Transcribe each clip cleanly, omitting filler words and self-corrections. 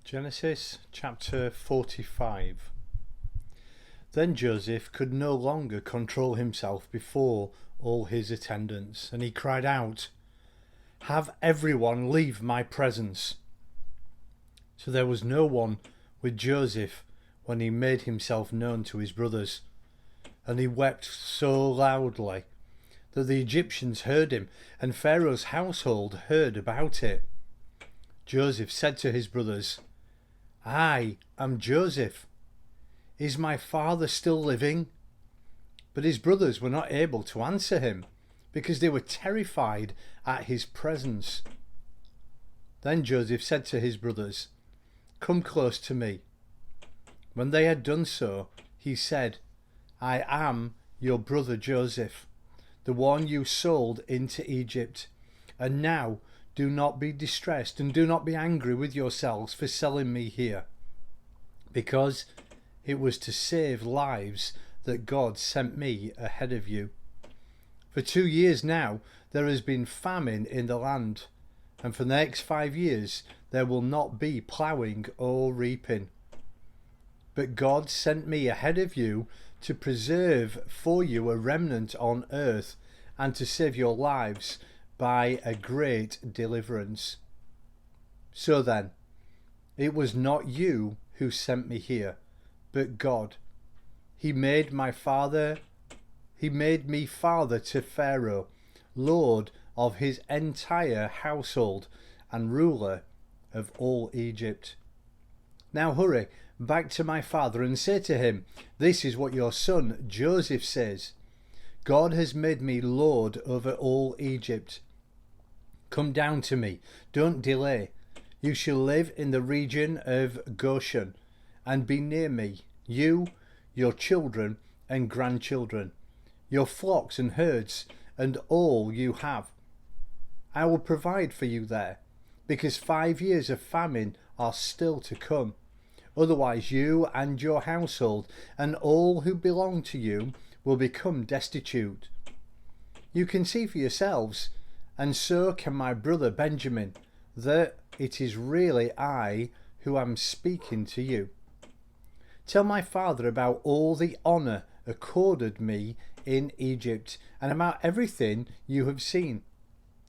Genesis chapter 45. Then Joseph could no longer control himself before all his attendants, and he cried out, "Have everyone leave my presence." So there was no one with Joseph when he made himself known to his brothers, and he wept so loudly that the Egyptians heard him, and Pharaoh's household heard about it. Joseph said to his brothers, "I am Joseph. Is my father still living?" But his brothers were not able to answer him, because they were terrified at his presence. Then Joseph said to his brothers, "Come close to me." When they had done so, he said, "I am your brother Joseph, the one you sold into Egypt. And now do not be distressed and do not be angry with yourselves for selling me here, because it was to save lives that God sent me ahead of you. For 2 years now there has been famine in the land, and for the next 5 years there will not be plowing or reaping. But God sent me ahead of you to preserve for you a remnant on earth and to save your lives by a great deliverance. So then, it was not you who sent me here, but God. He made me father to Pharaoh, lord of his entire household and ruler of all Egypt. Now hurry back to my father and say to him, 'This is what your son Joseph says. God has made me lord over all Egypt. Come down to me, don't delay. You shall live in the region of Goshen and be near me, you, your children and grandchildren, your flocks and herds, and all you have. I will provide for you there, because 5 years of famine are still to come. Otherwise you and your household and all who belong to you will become destitute. You can see for yourselves, and so can my brother Benjamin, that it is really I who am speaking to you. Tell my father about all the honour accorded me in Egypt, and about everything you have seen,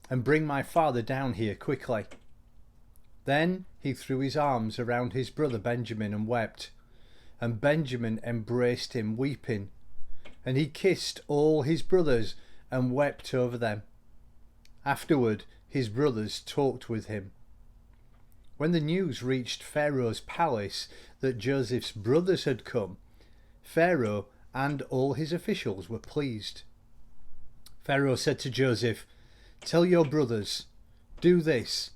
and bring my father down here quickly." Then he threw his arms around his brother Benjamin and wept, and Benjamin embraced him weeping, and he kissed all his brothers and wept over them. Afterward his brothers talked with him. When the news reached Pharaoh's palace that Joseph's brothers had come, Pharaoh and all his officials were pleased. Pharaoh said to Joseph, "Tell your brothers, do this.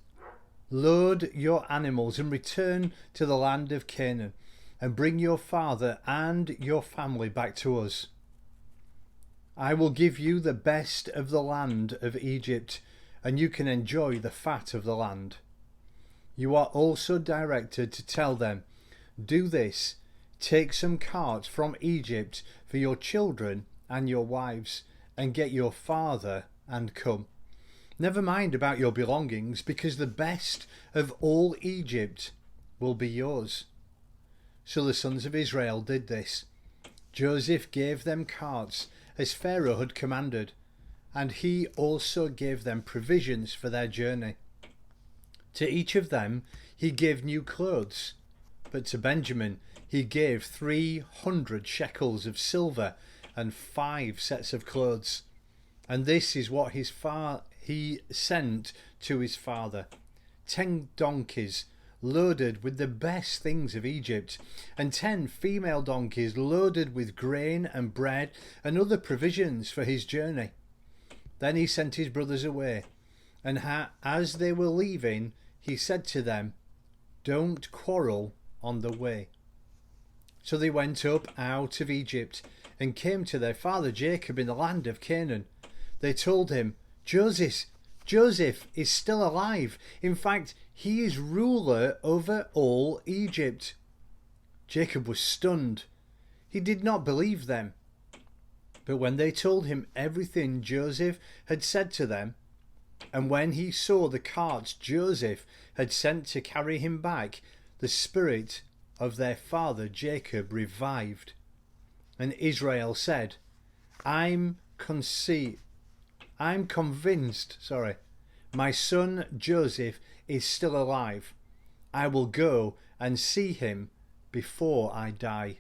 Load your animals and return to the land of Canaan, and bring your father and your family back to us. I will give you the best of the land of Egypt, and you can enjoy the fat of the land." You are also directed to tell them, "Do this, take some carts from Egypt for your children and your wives, and get your father and come. Never mind about your belongings, because the best of all Egypt will be yours." So the sons of Israel did this. Joseph gave them carts as Pharaoh had commanded, and he also gave them provisions for their journey. To each of them he gave new clothes, but to Benjamin he gave 300 shekels of silver and 5 sets of clothes. And this is what he sent to his father: 10 donkeys loaded with the best things of Egypt, and 10 female donkeys loaded with grain and bread and other provisions for his journey. Then he sent his brothers away, and as they were leaving, he said to them, "Don't quarrel on the way." So they went up out of Egypt and came to their father Jacob in the land of Canaan. They told him, Joseph is still alive. In fact, he is ruler over all Egypt." Jacob was stunned. He did not believe them. But when they told him everything Joseph had said to them, and when he saw the carts Joseph had sent to carry him back, the spirit of their father Jacob revived, and Israel said, I'm convinced, my son Joseph is still alive. I will go and see him before I die.